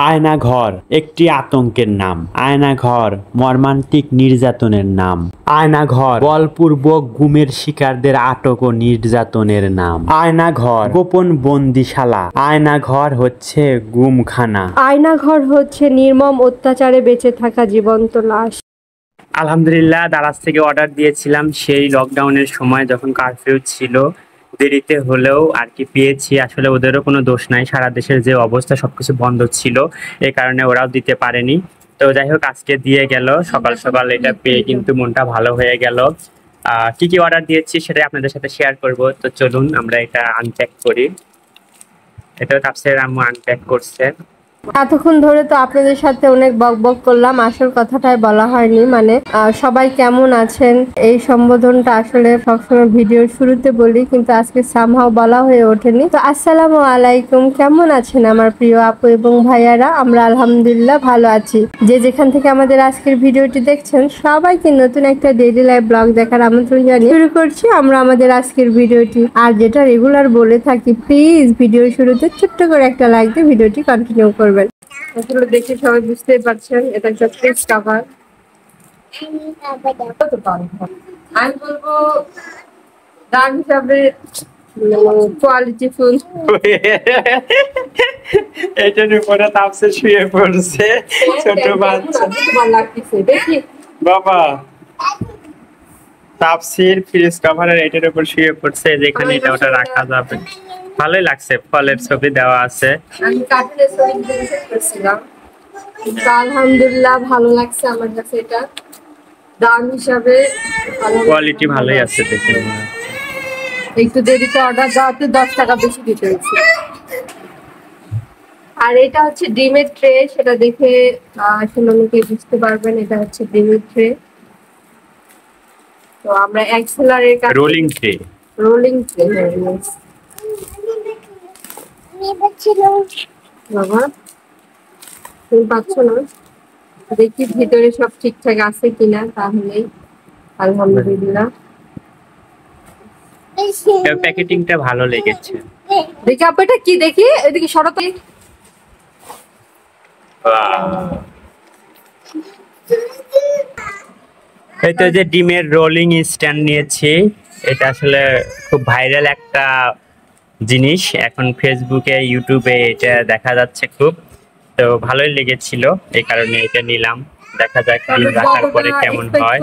আয়নাঘর একটি আতঙ্কের নাম। আয়নাঘর মর্মান্তিক নির্যাতনের নাম। আয়নাঘর বলপূর্বক গুমের শিকারদের আটক ও নির্যাতনের নাম। আয়নাঘর গোপন বন্দিশালা। আয়নাঘর হচ্ছে গুমখানা। আয়নাঘর হচ্ছে নির্মম অত্যাচারে বেঁচে থাকা জীবন্ত লাশ। আলহামদুলিল্লাহ, দারাজ থেকে অর্ডার দিয়েছিলাম সেই লকডাউনের সময় যখন কারফিউ ছিল, দেরিতে হলেও আর কি পেয়েছি। আসলে ওদেরও কোনো দোষ নাই, সারা দেশের যে অবস্থা সবকিছু বন্ধ ছিল, এই কারণে ওরাও দিতে পারেনি। তো যাই হোক, আজকে দিয়ে গেল সকাল সকাল, এটা পেয়ে কিন্তু মনটা ভালো হয়ে গেল। কি কি অর্ডার দিয়েছি সেটাই আপনাদের সাথে শেয়ার করব। তো চলুন আমরা এটা আনপ্যাক করি। এটাও তাফসীরের আম্মু আনপ্যাক করছে। এতক্ষণ ধরে তো আপনাদের সাথে অনেক বকবক করলাম, আসল কথাটাই বলা হয়নি। মানে সবাই কেমন আছেন এই সম্বোধনটা আসলে সবসময় ভিডিওর শুরুতে বলি, কিন্তু আজকে সামহাও বলা হয়ে ওঠেনি। তো আসসালামু আলাইকুম, কেমন আছেন আমার প্রিয় আপু এবং ভাইয়ারা? আমরা আলহামদুলিল্লাহ ভালো আছি। যে যেখান থেকে আমাদের আজকের ভিডিওটি দেখছেন সবাইকে নতুন একটা ডেইলি লাইফ ব্লগ দেখার আমন্ত্রণ জানিয়ে শুরু করছি আমরা আমাদের আজকের ভিডিওটি। আর যেটা রেগুলার বলে থাকি, প্লিজ ভিডিওর শুরুতে ছোট্ট করে একটা লাইক দিয়ে ভিডিওটি কন্টিনিউ করবেন। আসলে দেখে সবাই বুঝতেই পারছেন এটা একটা ফেস কভার। আমি বলবো দাম হিসাবে কোয়ালিটি ফুল। এটার উপরে তাফসীর শুয়ে পড়ছে, ছোট বাচ্চা। বাবা, তাফসীর ফ্রিজ কভারের এটার উপর শুয়ে পড়ছে, যেখানে এটা ওটা রাখা যাবে। ভালোই লাগছে, ফলের ছবি দেওয়া আছে। আমি কার্টুনের ছবি দেখে করছিলাম, আলহামদুলিল্লাহ ভালো লাগছে আমার কাছে। এটা দাম হিসাবে কোয়ালিটি ভালোই আছে দেখে। একটু দেরিতে অর্ডার দেওয়াতে 10 টাকা বেশি দিতে হয়েছে। আর এটা হচ্ছে ডিমের ট্রে, সেটা দেখে আসলে অনেকে বুঝতে পারবেন এটা হচ্ছে ডিমের ট্রে। তো আমরা এক্সেলারের কাছে রোলিং ট্রে বাবা তুমি পাচ্ছ না, দেখি ভিতরে সব ঠিকঠাক আছে কিনা, তাহলেই আলহামদুলিল্লাহ। প্যাকেটিংটা ভালো লেগেছে। দেখি আপু এটা কি, দেখি এদিকে সরতে। এই তো যে ডিমের রোলিং স্ট্যান্ড নিয়েছি, এটা আসলে খুব ভাইরাল একটা জিনিস এখন ফেসবুকে ইউটিউবে এটা দেখা যাচ্ছে খুব। তো ভালোই লেগেছিল, এই কারণে এটা নিলাম। দেখা যাক ডিম রাখার পরে কেমন হয়।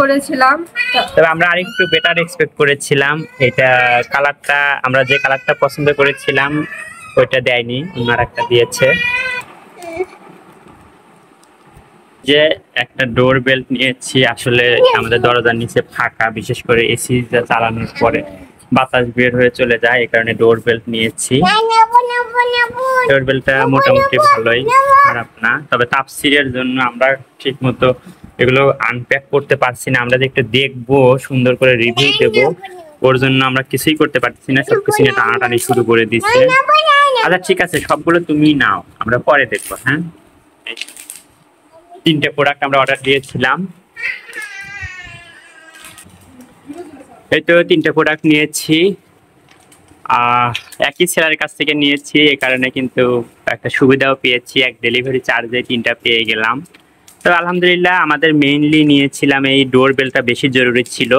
তবে আমরা আরেকটু বেটার এক্সপেক্ট করেছিলাম। এটা কালারটা, আমরা যে কালারটা পছন্দ করেছিলাম ওইটা দেয়নি, অন্য একটা দিয়েছে। যে একটা ডোর বেল্ট নিয়েছি, আসলে আমাদের দরজার নিচে ফাঁকা, বিশেষ করে এসি চালানোর পরে বাতাস বের হয়ে চলে যায়, এই কারণে ডোর বেল্ট নিয়েছি। ডোর বেল্টটা মোটামুটি ভালোই, খারাপ না। তবে তাফসীরের জন্য আমরা ঠিক মতো এগুলো আনপ্যাক করতে পারছি না। আমরা যে একটু দেখবো, সুন্দর করে রিভিউ দেবো, ওর জন্য আমরা কিছুই করতে পারছি না। সবকিছু নিয়ে টানাটানি শুরু করে দিচ্ছে। আচ্ছা ঠিক আছে, সবগুলো তুমি নাও, আমরা পরে দেখবো। হ্যাঁ, 3টে প্রোডাক্ট আমরা অর্ডার দিয়েছিলাম। এই তো 3টে প্রোডাক্ট নিয়েছি, একই সেলারের কাছ থেকে নিয়েছি, এই কারণে কিন্তু একটা সুবিধাও পেয়েছি, এক ডেলিভারি চার্জে 3টা পেয়ে গেলাম। তো আলহামদুলিল্লাহ, আমাদের মেইনলি নিয়েছিলাম এই ডোর বেলটা, বেশি জরুরি ছিল।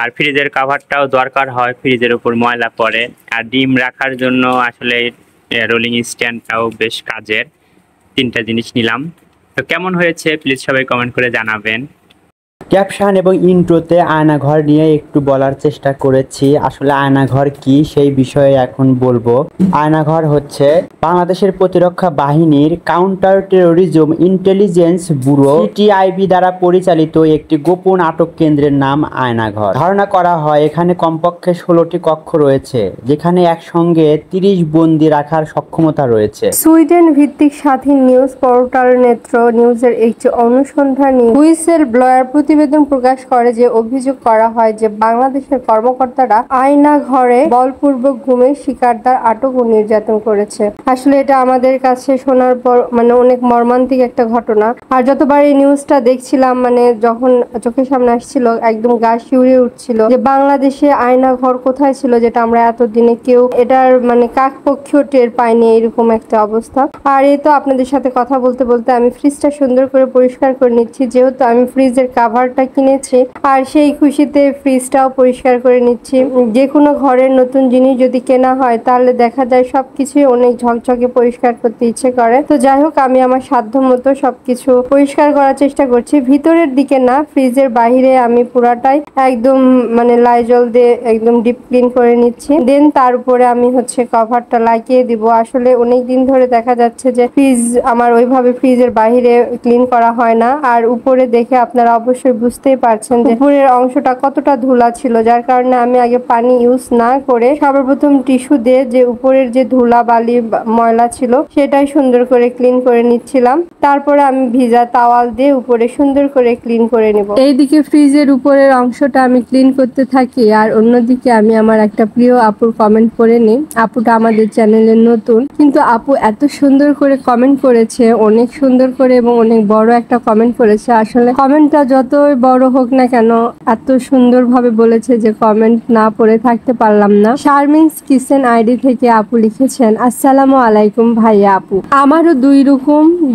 আর ফ্রিজের কাভারটাও দরকার হয়, ফ্রিজের উপর ময়লা পড়ে। আর ডিম রাখার জন্য আসলে রোলিং স্ট্যান্ডটাও বেশ কাজের। 3টা জিনিস নিলাম। তো কেমন হয়েছে প্লিজ সবাই কমেন্ট করে জানাবেন। ক্যাপশন এবং ইন্ট্রোতে আয়নাঘর নিয়ে একটু বলার চেষ্টা করেছি। আসলে আয়নাঘর কি সেই বিষয়ে এখন বলবো। আয়নাঘর হচ্ছে বাংলাদেশের প্রতিরক্ষা বাহিনীর counter terrorism intelligence bureau CTIB দ্বারা পরিচালিত একটি গোপন আটক কেন্দ্রের নাম আয়নাঘর। ধারণা করা হয় এখানে কমপক্ষে 16টি কক্ষ রয়েছে, যেখানে একসঙ্গে 30 বন্দী রাখার সক্ষমতা রয়েছে। সুইডেন ভিত্তিক স্বাধীন নিউজ পোর্টাল নেত্র নিউজের একটি অনুসন্ধানী হুইসেল ব্লোয়ার প্রতিবেদন প্রতিবেদন প্রকাশ করে যে অভিযোগ করা হয় যে বাংলাদেশের কর্মকর্তারা আয়না ঘরে বলপূর্বক ঘুমের শিকারদের আটক ও নির্যাতন করেছে। আসলে এটা আমাদের কাছে শোনার পর মানে অনেক মর্মান্তিক একটা ঘটনা। আর যতবার এই নিউজটা দেখছিলাম মানে যখন চোখের সামনে আসছিল একদম গা শিউরে উঠছিল যে বাংলাদেশে আয়না ঘর কোথায় ছিল, যেটা আমরা এতদিনে কেউ এটার মানে কাকপক্ষীয় টের পাইনি, এরকম একটা অবস্থা। আর এই তো আপনাদের সাথে কথা বলতে বলতে আমি ফ্রিজটা সুন্দর করে পরিষ্কার করে নিচ্ছি, যেহেতু আমি ফ্রিজের কাভারটা কিনেছি আর সেই খুশিতে ফ্রিজটাও পরিষ্কার করে নিচ্ছি। যে কোনো ঘরের নতুন জিনিস যদি কেনা হয় তাহলে দেখা যায় সবকিছুই অনেক ঝকঝকে পরিষ্কার করতে ইচ্ছে করে। তো যাই হোক, আমি আমার সাধ্য মতো সবকিছু পরিষ্কার করার চেষ্টা করছি, ভিতরের দিকে না, ফ্রিজের বাহিরে আমি পুরাটাই একদম মানে লাইজল দিয়ে একদম ডিপ ক্লিন করে নিচ্ছি। দেন তার উপরে আমি হচ্ছে কভারটা লাগিয়ে দিব। আসলে অনেক দিন ধরে দেখা যাচ্ছে যে ফ্রিজ আমার ওইভাবে ফ্রিজের বাহিরে ক্লিন করা হয় না। আর উপরে দেখে আপনারা অবশ্যই বুঝতেই পারছেন যে উপরের অংশটা কতটা ধুলা ছিল, যার কারণে আমি আগে পানি ইউজ না করে সর্বপ্রথম টিস্যু দিয়ে যে উপরের যে ধুলা বালি ময়লা ছিল সেটাই সুন্দর করে ক্লিন করে নিচ্ছিলাম। তারপরে আমি ভিজা তাওয়াল দিয়ে উপরে সুন্দর করে ক্লিন করে নেব। এইদিকে ফ্রিজের উপরের অংশটা আমি ক্লিন করতে থাকি আর অন্যদিকে আমি আমার একটা প্রিয় আপুর কমেন্ট করে নিই। আপুটা আমাদের চ্যানেলের নতুন, কিন্তু আপু এত সুন্দর করে কমেন্ট করেছে, অনেক সুন্দর করে এবং অনেক বড় একটা কমেন্ট করেছে। আসলে কমেন্টটা যতই বড় হোক না কেন এত সুন্দরভাবে বলেছে যে কমেন্ট না পড়ে থাকতে পারলাম না। শারমিনস কিচেন আইডি থেকে আপু লিখেছেন, আসসালামু আলাইকুম ভাইয়া আপু, আমারও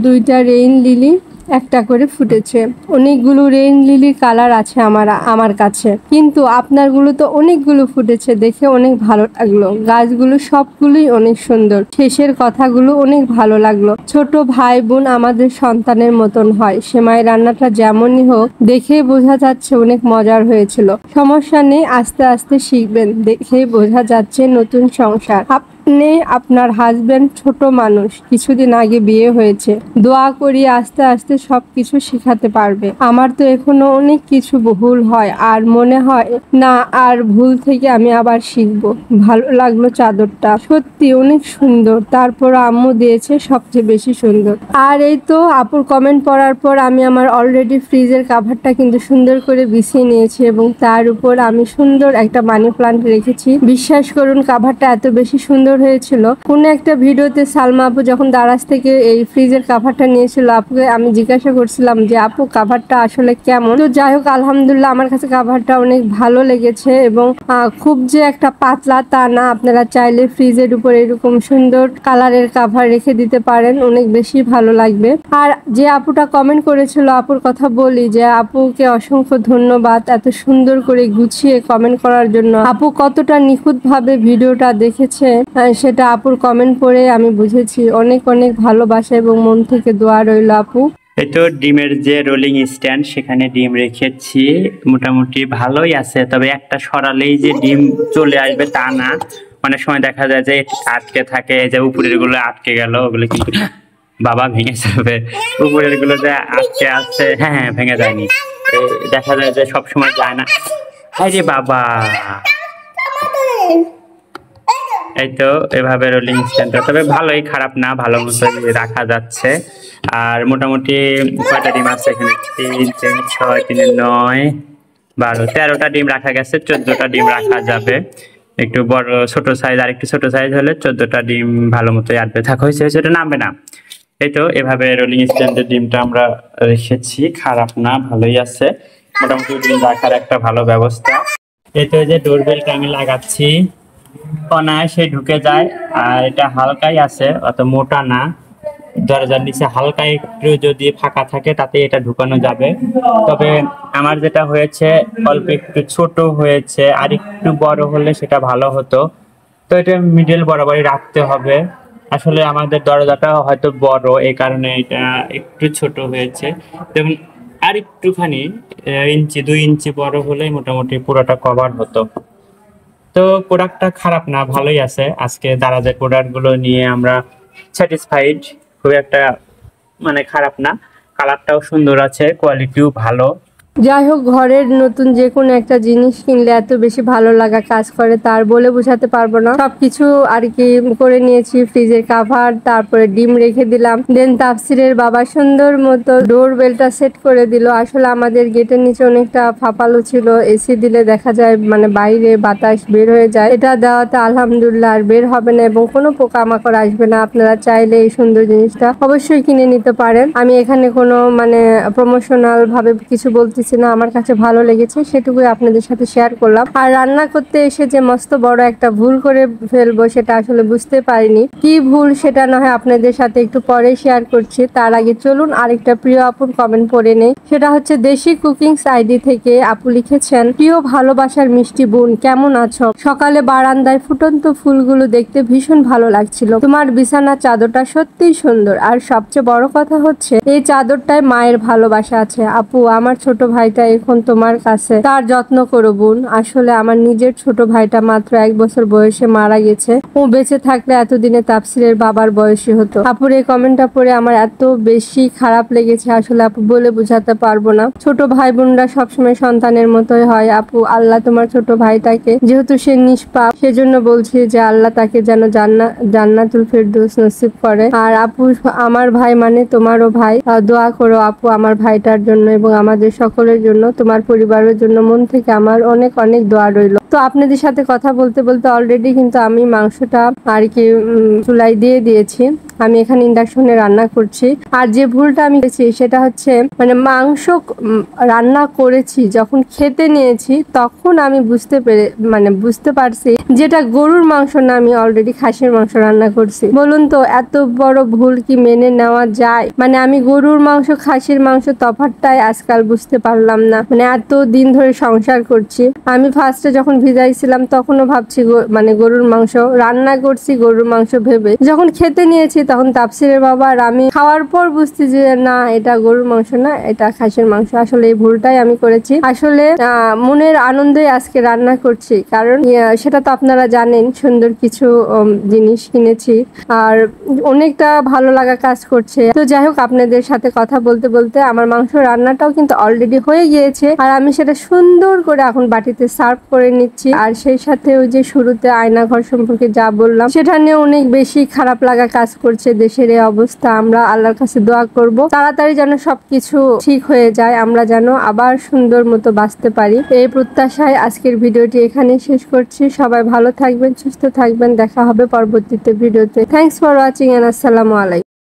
দুইটা রেইন লিলি একটা করে ফুটেছে। অনেকগুলো রেইন লিলির কালার আছে আমার কাছে, কিন্তু আপনারগুলো তো অনেকগুলো ফুটেছে, দেখে অনেক ভালো লাগলো। গাছগুলো সবগুলোই অনেক সুন্দর, শেষের কথাগুলো অনেক ভালো লাগলো। ছোট ভাই বোন আমাদের সন্তানের মতন হয়। সেমাই রান্নাটা যেমনই হোক দেখেই বোঝা যাচ্ছে অনেক মজার হয়েছিল। সমস্যা নেই, আস্তে আস্তে শিখবেন, দেখেই বোঝা যাচ্ছে নতুন সংসার। আপনি আপনার হাজবেন্ড ছোট মানুষ, কিছুদিন আগে বিয়ে হয়েছে, দোয়া করি আস্তে আস্তে সবকিছু শিখাতে পারবে। আমার তো এখনো অনেক কিছু ভুল হয় আর মনে হয় না আর ভুল থেকে আমি আবার শিখবো। ভালো লাগলো চাদরটা, সত্যি অনেক সুন্দর। তারপর আম্মু দিয়েছে সবচেয়ে বেশি সুন্দর। আর এই তো আপুর কমেন্ট পড়ার পর আমি আমার অলরেডি ফ্রিজের কাভারটা কিন্তু সুন্দর করে বিছিয়ে নিয়েছি এবং তার উপর আমি সুন্দর একটা মানি প্লান্ট রেখেছি। বিশ্বাস করুন কাভারটা এত বেশি সুন্দর হয়েছিল। কোন একটা ভিডিওতে সালমা আপু যখন দারাজ থেকে এই ফ্রিজের কাভারটা নিয়েছিল, আপুকে আমি জিজ্ঞাসা করছিলাম যে আপু কাভারটা আসলে কেমন। তো যাই হোক, আলহামদুলিল্লাহ আমার কাছে কাভারটা অনেক ভালো লেগেছে এবং খুব যে একটা পাতলা তা না। আপনারা চাইলে ফ্রিজের উপর এরকম সুন্দর কালারের কাভার রেখে দিতে পারেন, অনেক বেশি ভালো লাগবে। আর যে আপুটা কমেন্ট করেছিল আপুর কথা বলি যে আপুকে অসংখ্য ধন্যবাদ এত সুন্দর করে গুছিয়ে কমেন্ট করার জন্য। আপু কতটা নিখুঁতভাবে ভিডিওটা দেখেছে সেটা আপুর কমেন্ট পড়ে আমি বুঝেছি। অনেক অনেক ভালোবাসা এবং মন থেকে দোয়া রইল আপু। এই তো ডিমের যে রোলিং স্ট্যান্ড সেখানে ডিম রেখেছি, মোটামুটি ভালোই আছে, তবে একটা সরালেই যে ডিম চলে আসবে তা না। অনেক সময় দেখা যায় যে আটকে থাকে, যে উপরের গুলো আটকে গেল, ওগুলো কিন্তু বাবা ভেঙে যাবে। উপরের গুলো যে আটকে আছে, হ্যাঁ ভেঙে যায়নি, দেখা যায় যে সবসময় যায় না। আরে বাবা, এই তো এভাবে রোলিং স্ট্যান্ডটা তবে ভালোই, খারাপ না, ভালো মতো রাখা যাচ্ছে। আর মোটামুটি কয়টা ডিম আছে এখানে, 3, 3, 6, 3, 9, 12, 13টা ডিম রাখা গেছে। 14টা ডিম রাখা যাবে। একটু বড় ছোট সাইজ, আর একটু ছোট সাইজ হলে 14টা ডিম ভালো মতো আসবে। থাকা হয়েছে, সেটা নামবে না। এই তো এভাবে রোলিং স্ট্যান্ডের ডিমটা আমরা রেখেছি, খারাপ না, ভালোই আছে। মোটামুটি ডিম রাখার একটা ভালো ব্যবস্থা। এই তো যে ডোরবেলটা আমি লাগাচ্ছি, অনায়াসে ঢুকে যায়। আর এটা হালকাই আছে, অত মোটা না। দরজার নিচে হালকা একটু যদি ফাঁকা থাকে তাতে এটা ঢুকানো যাবে। তবে আমার যেটা হয়েছে অল্প একটু ছোট হয়েছে, আর একটু বড় হলে সেটা ভালো হতো। তো এটা মিডল বরাবরই রাখতে হবে। আসলে আমাদের দরজাটা হয়তো বড়, এই কারণে এটা একটু ছোট হয়েছে। যেমন আর একটুখানি 2 ইঞ্চি বড় হলে মোটামুটি পুরোটা কভার হতো। তো প্রোডাক্টটা খারাপ না, ভালোই আছে। আজকে দারাজের প্রোডাক্ট গুলো নিয়ে আমরা স্যাটিসফাইড, খুব একটা মানে খারাপ না। কালারটাও সুন্দর আছে, কোয়ালিটিও ভালো। যাই হোক, ঘরের নতুন যে কোনো একটা জিনিস কিনলে এত বেশি ভালো লাগা কাজ করে তার বলে বোঝাতে পারবো না। সবকিছু আর কি করে নিয়েছি, ফ্রিজের কাভার, তারপরে ডিম রেখে দিলাম। দেন তাফসিরের বাবা সুন্দর মতো ডোর বেলটা সেট করে দিল। আসলে আমাদের গেটের নিচে অনেকটা ফাঁপালো ছিল, এসি দিলে দেখা যায় মানে বাইরে বাতাস বের হয়ে যায়। এটা দেওয়াতে আলহামদুলিল্লাহ আর বের হবে না এবং কোনো পোকামাকড় আসবে না। আপনারা চাইলে এই সুন্দর জিনিসটা অবশ্যই কিনে নিতে পারেন। আমি এখানে কোনো মানে প্রমোশনাল ভাবে কিছু বলতেছি না, আমার কাছে ভালো লেগেছে সেটুকুই আপনাদের সাথে শেয়ার করলাম। আর রান্না করতে এসে যে মস্ত বড় একটা ভুল করে ফেলবো সেটা আসলে বুঝতে পারিনি। কি ভুল সেটা না হয় আপনাদের সাথে একটু পরে শেয়ার করছি। তার আগে চলুন আরেকটা প্রিয় আপুর কমেন্ট পড়ে নেই। সেটা হচ্ছে দেশি কুকিংস আইডি থেকে আপু লিখেছেন, প্রিয় ভালোবাসার মিষ্টি বোন, কেমন আছো? সকালে বারান্দায় ফুটন্ত ফুলগুলো দেখতে ভীষণ ভালো লাগছিল। তোমার বিছানার চাদরটা সত্যিই সুন্দর, আর সবচেয়ে বড় কথা হচ্ছে এই চাদরটায় মায়ের ভালোবাসা আছে। আপু, আমার ছোট ভাইটা এখন তোমার কাছে, তার যত্ন করো বোন। আসলে আমার নিজের ছোট ভাইটা মাত্র 1 বছর বয়সে মারা গেছে। ও বেঁচে থাকলে এতদিনে তাফসিরের বাবার বয়সী হতো। আপুর এই কমেন্টটা পড়ে আমার এত বেশি খারাপ লেগেছে, আসলে আপু বলে বোঝাতে পারবো না। ছোট ভাই বোনরা সবসময় সন্তানের মতোই হয় আপু। আল্লাহ তোমার ছোট ভাইটাকে, যেহেতু সে নিষ্পাপ, সেজন্য বলছি যে আল্লাহ তাকে যেন জান্নাতুল ফেরদৌস নসিব করে। আর আপু, আমার ভাই মানে তোমারও ভাই, দোয়া করো আপু আমার ভাইটার জন্য এবং আমাদের সকলের জন্য, তোমার পরিবারের জন্য মন থেকে আমার অনেক অনেক দোয়া রইল। তো আপনাদের সাথে কথা বলতে বলতে অলরেডি কিন্তু আমি মাংসটা আর কি চুলায় দিয়ে দিয়েছি। আমি এখানে ইন্ডাকশনে রান্না করছি। আর যে ভুলটা আমি করেছি সেটা হচ্ছে মানে মাংস রান্না করেছি, যখন খেতে নিয়েছি তখন আমি বুঝতে পারছি যেটা গরুর মাংস না, আমি অলরেডি খাসির মাংস রান্না করছি। বলুন তো এত বড় ভুল কি মেনে নেওয়া যায়? মানে আমি গরুর মাংস খাসির মাংস তফাৎটাই আজকাল বুঝতে পারলাম না। মানে এত দিন ধরে সংসার করছি, আমি ফার্স্টে যখন ভিজাইছিলাম তখনও ভাবছি মানে গরুর মাংস রান্না করছি, গরুর মাংস ভেবে যখন খেতে নিয়েছি তখন তাফসিরের বাবা আর আমি খাওয়ার পর বুঝছি যে না, এটা গরুর মাংস না, এটা খাসির মাংস। আসলে এই ভুলটাই আমি করেছি। আসলে মনের আনন্দে আজকে রান্না করছি, কারণ সেটা তো আপনারা জানেন সুন্দর কিছু জিনিস কিনেছি আর অনেকটা ভালো লাগা কাজ করছে। তো যাই হোক, আপনাদের সাথে কথা বলতে বলতে আমার মাংস রান্নাটাও কিন্তু অলরেডি হয়ে গিয়েছে আর আমি সেটা সুন্দর করে এখন বাটিতে সার্ভ করে নিচ্ছি। আর সেই সাথে ওই যে শুরুতে আয়নাঘর সম্পর্কে যা বললাম সেটা নিয়ে অনেক বেশি খারাপ লাগা কাজ করছে। দেশের এই অবস্থা, আমরা আল্লাহর কাছে দোয়া করব তাড়াতাড়ি যেন সবকিছু ঠিক হয়ে যায়, আমরা যেন আবার সুন্দর মতো বাঁচতে পারি। এই প্রত্যাশায় আজকের ভিডিওটি এখানে শেষ করছি। সবাই ভালো থাকবেন, সুস্থ থাকবেন, দেখা হবে পরবর্তীতে ভিডিওতে। থ্যাংকস ফর ওয়াচিং এন্ড আসসালামু আলাইকুম।